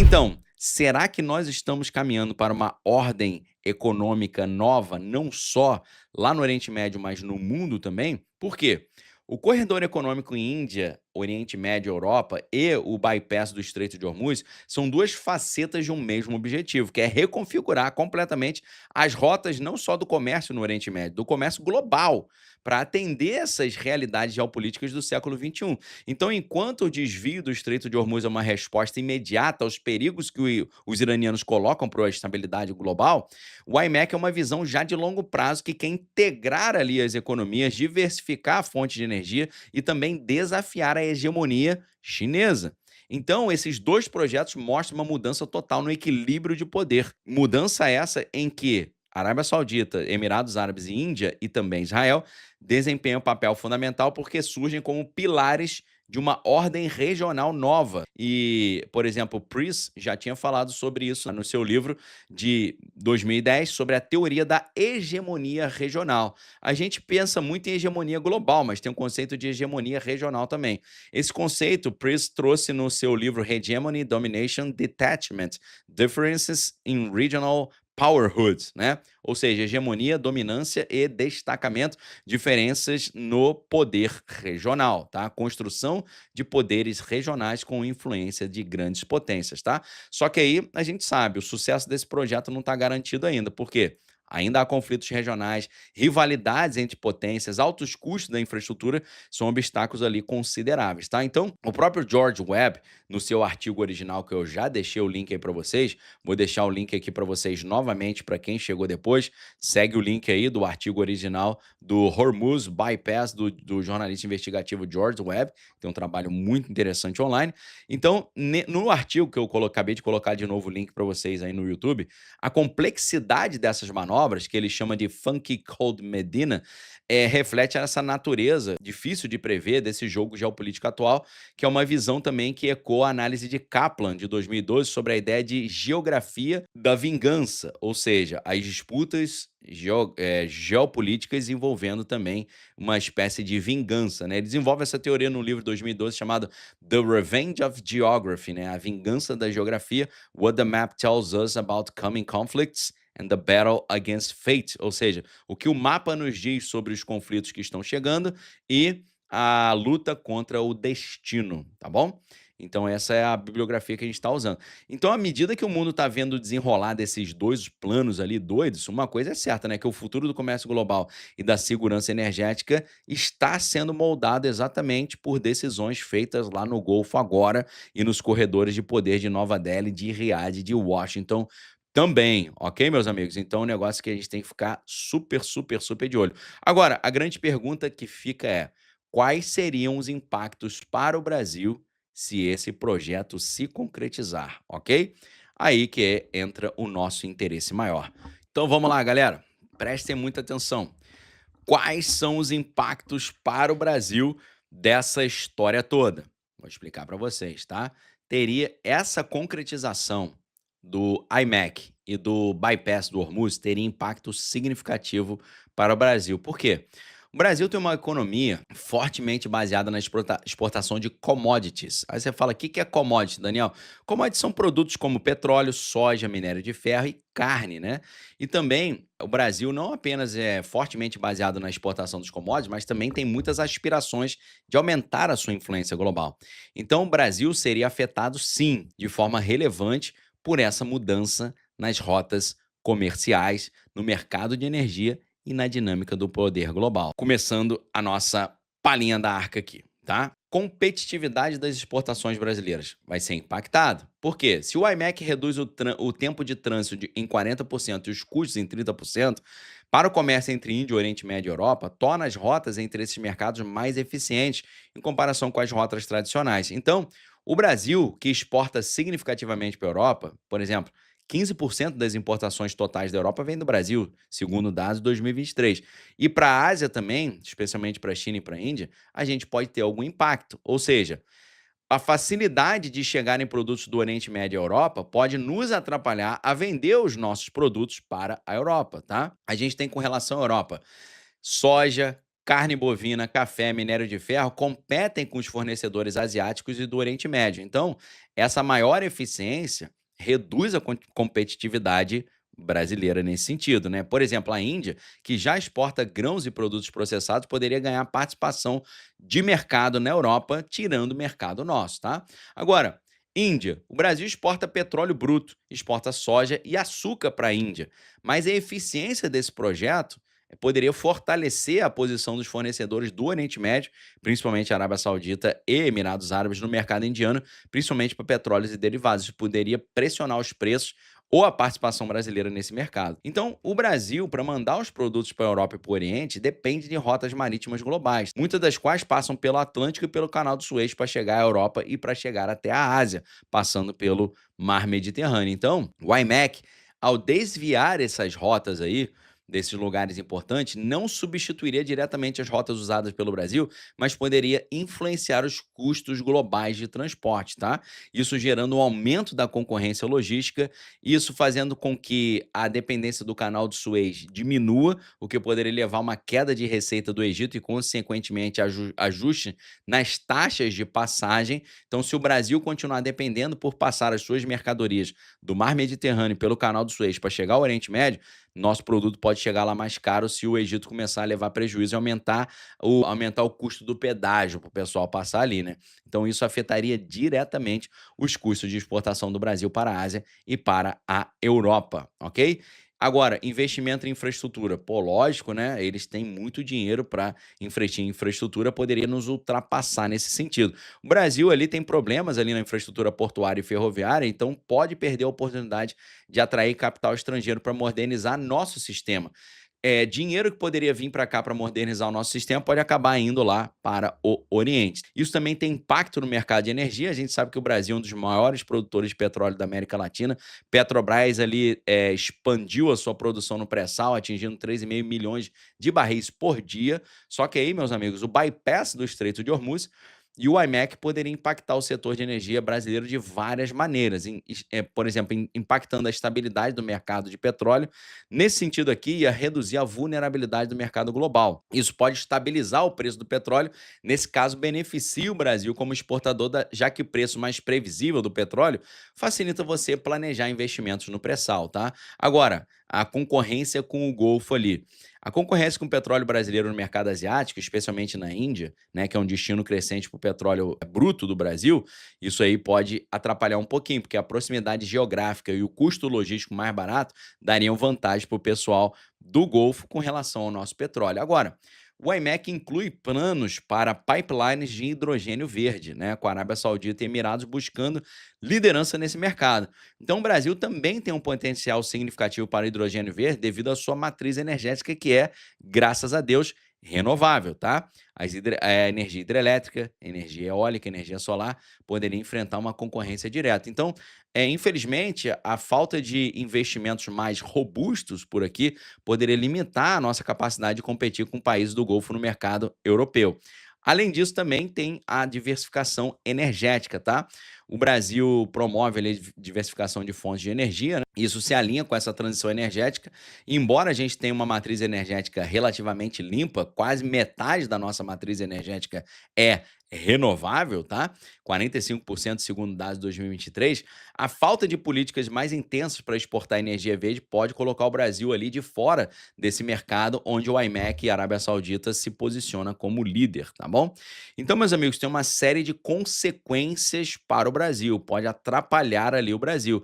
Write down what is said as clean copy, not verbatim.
Então, será que nós estamos caminhando para uma ordem econômica nova, não só lá no Oriente Médio, mas no mundo também? Por quê? O corredor econômico Índia, Oriente Médio, Europa e o bypass do Estreito de Hormuz são duas facetas de um mesmo objetivo, que é reconfigurar completamente as rotas não só do comércio no Oriente Médio, do comércio global, para atender essas realidades geopolíticas do século XXI. Então, enquanto o desvio do Estreito de Hormuz é uma resposta imediata aos perigos que os iranianos colocam para a estabilidade global, o IMEC é uma visão já de longo prazo que quer integrar ali as economias, diversificar a fonte de energia e também desafiar a hegemonia chinesa. Então, esses dois projetos mostram uma mudança total no equilíbrio de poder. Mudança essa em que Arábia Saudita, Emirados Árabes e Índia e também Israel desempenham um papel fundamental porque surgem como pilares de uma ordem regional nova. E, por exemplo, Price já tinha falado sobre isso no seu livro de 2010, sobre a teoria da hegemonia regional. A gente pensa muito em hegemonia global, mas tem um conceito de hegemonia regional também. Esse conceito, Price trouxe no seu livro Hegemony, Domination, Detachment, Differences in Regional Powerhood, né? Ou seja, hegemonia, dominância e destacamento, diferenças no poder regional, tá? Construção de poderes regionais com influência de grandes potências, tá? Só que aí a gente sabe, o sucesso desse projeto não está garantido ainda. Por quê? Ainda há conflitos regionais, rivalidades entre potências, altos custos da infraestrutura são obstáculos ali consideráveis, tá? Então, o próprio George Webb, no seu artigo original, que eu já deixei o link aí para vocês, vou deixar o link aqui para vocês novamente, para quem chegou depois, segue o link aí do artigo original do Hormuz Bypass, do jornalista investigativo George Webb, tem um trabalho muito interessante online. Então, no artigo que eu acabei de colocar de novo o link para vocês aí no YouTube, a complexidade dessas manobras, que ele chama de Funky Cold Medina, reflete essa natureza difícil de prever desse jogo geopolítico atual, que é uma visão também que ecoa a análise de Kaplan, de 2012, sobre a ideia de geografia da vingança, ou seja, as disputas geopolíticas envolvendo também uma espécie de vingança, né? Ele desenvolve essa teoria no livro de 2012 chamado The Revenge of Geography, né? A vingança da geografia, What the Map Tells Us About Coming Conflicts and the Battle Against Fate, ou seja, o que o mapa nos diz sobre os conflitos que estão chegando e a luta contra o destino, tá bom? Então essa é a bibliografia que a gente está usando. Então, à medida que o mundo está vendo desenrolar desses dois planos ali doidos, uma coisa é certa, né? Que o futuro do comércio global e da segurança energética está sendo moldado exatamente por decisões feitas lá no Golfo agora e nos corredores de poder de Nova Delhi, de Riad, de Washington também, ok, meus amigos? Então, é um negócio que a gente tem que ficar super, super, super de olho. Agora, a grande pergunta que fica é: quais seriam os impactos para o Brasil se esse projeto se concretizar, ok? Aí que entra o nosso interesse maior. Então vamos lá, galera. Prestem muita atenção. Quais são os impactos para o Brasil dessa história toda? Vou explicar para vocês, tá? Teria essa concretização do iMac e do bypass do Hormuz teria impacto significativo para o Brasil. Por quê? O Brasil tem uma economia fortemente baseada na exportação de commodities. Aí você fala, o que que é commodity, Daniel? Commodities são produtos como petróleo, soja, minério de ferro e carne, né? E também o Brasil não apenas é fortemente baseado na exportação dos commodities, mas também tem muitas aspirações de aumentar a sua influência global. Então, o Brasil seria afetado, sim, de forma relevante por essa mudança nas rotas comerciais, no mercado de energia e na dinâmica do poder global. Começando a nossa palhinha da arca aqui, tá? Competitividade das exportações brasileiras vai ser impactado. Por quê? Se o iMac reduz o tempo de trânsito em 40% e os custos em 30%, para o comércio entre Índia, Oriente Médio e Europa, torna as rotas entre esses mercados mais eficientes em comparação com as rotas tradicionais. Então, o Brasil, que exporta significativamente para a Europa, por exemplo, 15% das importações totais da Europa vem do Brasil, segundo dados de 2023. E para a Ásia também, especialmente para a China e para a Índia, a gente pode ter algum impacto. Ou seja, a facilidade de chegar em produtos do Oriente Médio e Europa pode nos atrapalhar a vender os nossos produtos para a Europa, tá? A gente tem com relação à Europa soja, carne bovina, café, minério de ferro competem com os fornecedores asiáticos e do Oriente Médio. Então, essa maior eficiência reduz a competitividade brasileira nesse sentido, né? Por exemplo, a Índia, que já exporta grãos e produtos processados, poderia ganhar participação de mercado na Europa, tirando o mercado nosso, tá? Agora, Índia. O Brasil exporta petróleo bruto, exporta soja e açúcar para a Índia. Mas a eficiência desse projeto poderia fortalecer a posição dos fornecedores do Oriente Médio, principalmente Arábia Saudita e Emirados Árabes, no mercado indiano, principalmente para petróleos e derivados. Isso poderia pressionar os preços ou a participação brasileira nesse mercado. Então, o Brasil, para mandar os produtos para a Europa e para o Oriente, depende de rotas marítimas globais, muitas das quais passam pelo Atlântico e pelo Canal do Suez para chegar à Europa e para chegar até a Ásia, passando pelo Mar Mediterrâneo. Então, o IMEC, ao desviar essas rotas aí, desses lugares importantes, não substituiria diretamente as rotas usadas pelo Brasil, mas poderia influenciar os custos globais de transporte, tá? Isso gerando um aumento da concorrência logística, isso fazendo com que a dependência do Canal do Suez diminua, o que poderia levar a uma queda de receita do Egito e, consequentemente, ajuste nas taxas de passagem. Então, se o Brasil continuar dependendo por passar as suas mercadorias do Mar Mediterrâneo pelo Canal do Suez para chegar ao Oriente Médio, nosso produto pode chegar lá mais caro se o Egito começar a levar prejuízo e aumentar o custo do pedágio para o pessoal passar ali, né? Então, isso afetaria diretamente os custos de exportação do Brasil para a Ásia e para a Europa, ok? Agora, investimento em infraestrutura. Pô, lógico, né? Eles têm muito dinheiro para investir em infraestrutura, poderia nos ultrapassar nesse sentido. O Brasil ali tem problemas ali na infraestrutura portuária e ferroviária, então pode perder a oportunidade de atrair capital estrangeiro para modernizar nosso sistema. Dinheiro que poderia vir para cá para modernizar o nosso sistema pode acabar indo lá para o Oriente. Isso também tem impacto no mercado de energia. A gente sabe que o Brasil é um dos maiores produtores de petróleo da América Latina. Petrobras ali expandiu a sua produção no pré-sal, atingindo 3,5 milhões de barris por dia. Só que aí, meus amigos, o bypass do Estreito de Hormuz e o IMEC poderia impactar o setor de energia brasileiro de várias maneiras, por exemplo, impactando a estabilidade do mercado de petróleo. Nesse sentido aqui, ia reduzir a vulnerabilidade do mercado global. Isso pode estabilizar o preço do petróleo, nesse caso, beneficia o Brasil como exportador, já que o preço mais previsível do petróleo facilita você planejar investimentos no pré-sal, tá? Agora, a concorrência com o Golfo ali. A concorrência com o petróleo brasileiro no mercado asiático, especialmente na Índia, né, que é um destino crescente para o petróleo bruto do Brasil, isso aí pode atrapalhar um pouquinho, porque a proximidade geográfica e o custo logístico mais barato dariam vantagem para o pessoal do Golfo com relação ao nosso petróleo. Agora, o IMEC inclui planos para pipelines de hidrogênio verde, né, com a Arábia Saudita e Emirados buscando liderança nesse mercado. Então, o Brasil também tem um potencial significativo para o hidrogênio verde devido à sua matriz energética, que é, graças a Deus, renovável, tá? A energia hidrelétrica, energia eólica, energia solar poderia enfrentar uma concorrência direta. Então, infelizmente, a falta de investimentos mais robustos por aqui poderia limitar a nossa capacidade de competir com países do Golfo no mercado europeu. Além disso, também tem a diversificação energética, tá? O Brasil promove ali diversificação de fontes de energia, né? Isso se alinha com essa transição energética. Embora a gente tenha uma matriz energética relativamente limpa, quase metade da nossa matriz energética é renovável, tá? 45% segundo dados de 2023. A falta de políticas mais intensas para exportar energia verde pode colocar o Brasil ali de fora desse mercado onde o IMEC e a Arábia Saudita se posiciona como líder, tá bom? Então, meus amigos, tem uma série de consequências para o Brasil, pode atrapalhar ali o Brasil.